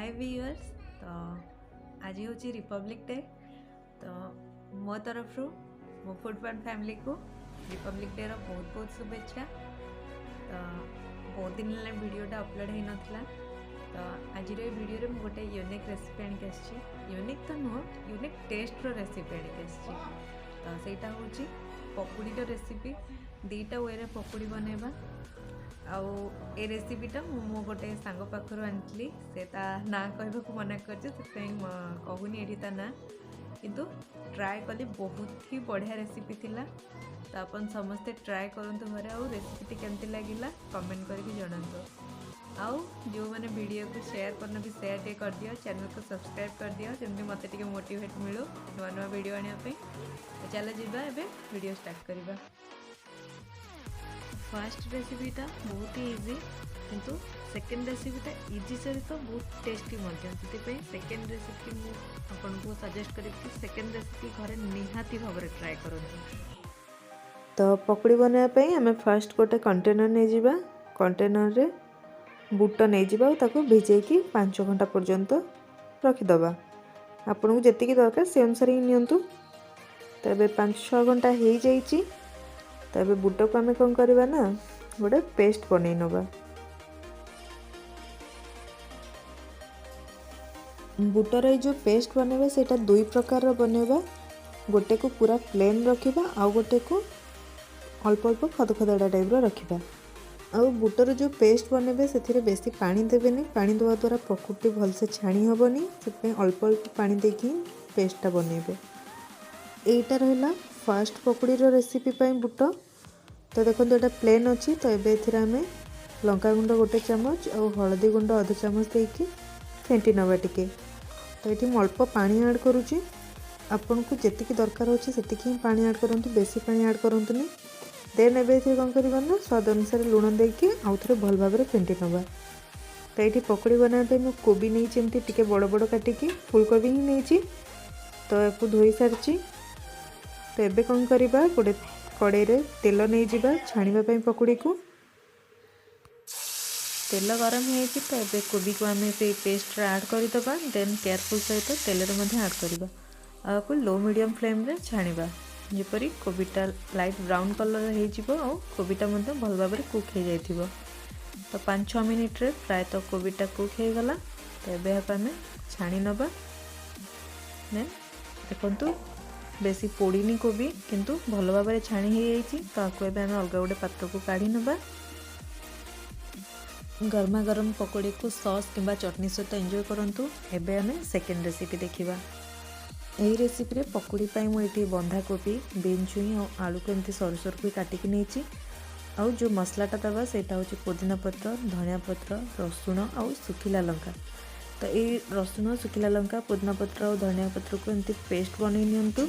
हाय viewers. तो आज हूँ रिपब्लिक डे। तो मो तरफ मो फूड पॉइंट फैमिली को रिपब्लिक डे रो बहुत बहुत शुभेच्छा। तो बहुत दिन है वीडियोटा अपलोड हो नाला। तो आज वीडियो रे गोटे यूनिक रेसिपी आनिक आसी। यूनिक तो नुह, यूनिक टेस्ट रो रेसिपी आनिक आसी। तो सेटा हूँ पकुड़ी रो रेसिपी। दीटा वे रे पकुड़ी बनैबा। आउ ए रेसिपीटा मु गोटे सांग पाखर आनी से ना कहवाक मना कर कहूनी ये ता ना, किंतु ट्राए कली बहुत ही बढ़िया रेसिपी थिला। तो अपन समस्ते ट्राए करंतु घरे। आउ रेसिपीटी केमती लगिला कमेंट करके जणांतु। आउ जो मैंने वीडियो को शेयर करना भी शेयर टे कर दियो, चैनल को सब्सक्राइब कर दियो जमती मते टिके मोटिवेट मिलू नुआ नुआ वीडियो आने पे। तो चलो जीवा एबे वीडियो स्टार्ट करिबा। फर्स्ट रेसिपीटा बहुत ही इजी, किंतु सेकेंड रेसिपीटा इजी सहित बहुत टेस्टी मध्य। सेकेंड रेसिपी मुझे सजेस्ट करी सेकेंड रेसिपी घरे निहाती भाव ट्राए करूँ। तो पकड़ी बनाया आम फर्स्ट गोटे कंटेनर नहीं जावा। कंटेनर रे बुट नहीं जावा ताको भिजेकी 5 घंटा पर्यंत रखीदबा। आपन को जेतिकी दरकार से अनुसार ही नियंतु। तो ये 5-6 घंटा हो जाइए। तो ये बुट को आम कौन करवा ना गोटे पेस्ट बन नवा। बुटर जो पेस्ट बनवा से 2 प्रकार बनवा। गोटे को पूरा प्लेन रखा, आउ गोटे को अल्प अल्प खदखदड़ा टाइप रखा। आउ बुटर जो पेस्ट बनवे से बेसी पानी देवेनि। पानी देवा द्वारा पकुड़ी भलसे छाणी हेनी, से अल्प अल्प पानी देकी पेस्टा बनइबे। एटा रहा फर्स्ट पकुड़ी रेसिपी बुट। तो देखो ये प्लेन अच्छी। तो ये आम लंका गुंड 1 चामच और हलदी गुंड अध चामच देकी फेंटी नवा टिके। तो ये अल्प पानी ऐड करुँची। आपन को जेतिकी दरकार होची सेतिकी ही पानी ऐड करंतु, बेसी पानी ऐड करंतुनी। देन एबे कौन करवा ना स्वाद अनुसार लुण देकी आउ थे भल भाव फेंटी नवा। तो ये पकड़ी बनाने मुझे कोबी नहीं टे बड़ बड़ काटिकी फुलकोबी ही नहीं। तो या धोई सारी। तो ये कौन करवा गोटे कड़े रे तेल नहीं जावा छाणीबा पकुड़ी को। तेल गरम हो तो ये कोबी को आम से पेस्ट ऐड करदे। देन केयरफुल सहित तेल ऐड करवा। आपको लो मीडियम फ्लेम रे छाणीबा जेपरी कोबीटा लाइट ब्राउन कलर हो कोबीटा भल भाव कुक हो जाइथिबो। तो 5-6 मिनिट रे प्रायतः कोबीटा कुक हो गला। तो ये आम छाणी नवा। देन देखंतु बेसी पोड़ीनी कोबी, किंतु भल भाव छाणी हो जाइए। तो आपको आम अलग गोटे पात्र को काढ़ी नवा। गर्मा गरम पकोड़ी को सॉस किंबा चटनी सहित एंजॉय करंतु। एबे आम सेकेंड रेसिपी देखिबा। यही रेसिपी पकुड़ी पाई मुझे बंधा कोबी, बीन छुई और आलू को एमती सरू सरू को काटिकी नहीं। आउ जो मसलाटा दबा सेटा होची पुदीना पत्र, धनिया पत्र, रसुण और सुखिला लंका। तो ये रसुण, सुखिला लंका, पुदीना पत्र और धनिया पत्र को एमती पेस्ट बन नियंतु।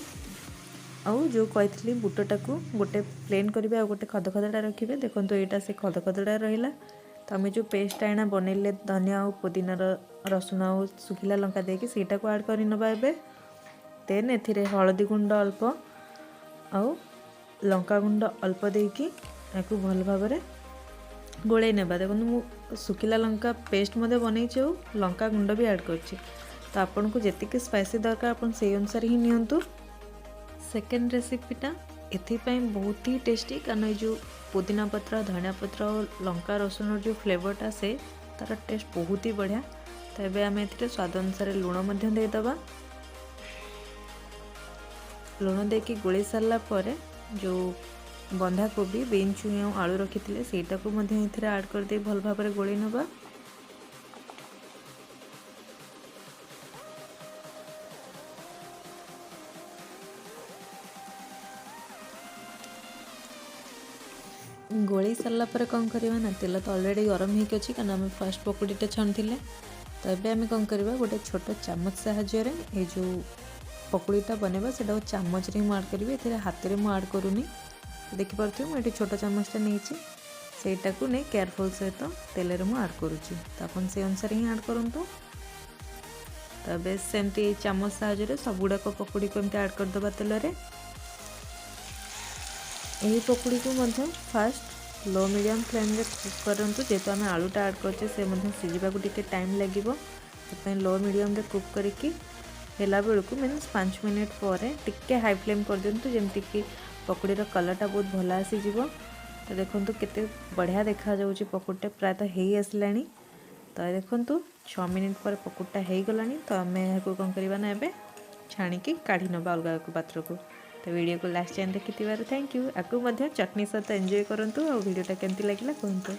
आउ जो कही बुटटा को गोटे प्लेन करेंगे और गोटे खदखदड़ा रखिए। देखो यहाँ से खदखदड़ा रहा। तो आम जो पेस्ट आना बनइले धनिया और पुदीनार, रसुण और सुखिला लंका देकी सेटा को ऐड कर नवा। एबे देन एथिरे हलदी गुंड अल्प आउ लंका गुंड अल्प देकी याकू भल भाव गोले नेबा। देखो मु सुखिला लंका पेस्ट मध्य बनई लंका गुंड भी ऐड कर। तो आपन को जेतिकी स्पाइसी दरकार अपन से अनुसार ही नियंतु। सेकेंड रेसिपीटा एथिपाई बहुत ही टेस्टी, कारण जो पुदीना पत्र, धनिया पत्र और लंका रसुण जो फ्लेवरटा से तार टेस्ट बहुत ही बढ़िया। तो ये आम ए स्वाद अनुसार लुण देदबा। लुण देकी गोली सारा पर जो बंधा कोबी, बीन छुई और आलू रखी सेटा को ऐड कर दे भल भाव गोली नवा। गोली सारा पर कौन करवा ना तेल तो ऑलरेडी गरम होगी अच्छी, कारण आम फर्स्ट पकुड़ीटा छाणी। तो ये आम कौन करवा गोटे छोट चामच साहाय्य ये जो पकुड़ीटा बनवा से चामच रे ऐड करी। ए हाथ में मुझे ऐड करूनी। देखिपे मुझे छोट चामचटा नहीं सेटा को नहीं केयरफुल सहित तेल रे मुझे ऐड करुँची। तो अपन से अनुसार ही ऐड करूँ। तो बेस सेमती चामच साहाय्य सब गुड़ाक पकुड़ी को एमती ऐड करदे तेल रे। यही पकुड़ी को फास्ट लो मीडियम फ्लेम रे कुक करंतु। जेहेतु आम आलूटा ऐड करछे से सिझिबा को टिके टाइम लागिबो। से लो मीडियम रे कुक करके हेला बेलू मीन्स 5 मिनिट पर टिके हाई फ्लेम कर दिंतु जमती कि पकोड़ीर कलरटा बहुत भल आसीज। तो देखो केते बढ़िया देखा जाउची पकोड़ीटा प्रायतः हो आसलानी। तो देखो 6 मिनिट पर पकोड़ीटा हो गलानी। तो आम यहाँ कौन करवा ना एबे छाणिकी काढ़ी नवा अलग एक पात्र को। तो वीडियो को लास्ट टाइम देखि थैंक यू। आपको चटनी सहित एंजॉय करंतु और वीडियोटा केमती लगिला कहंतु।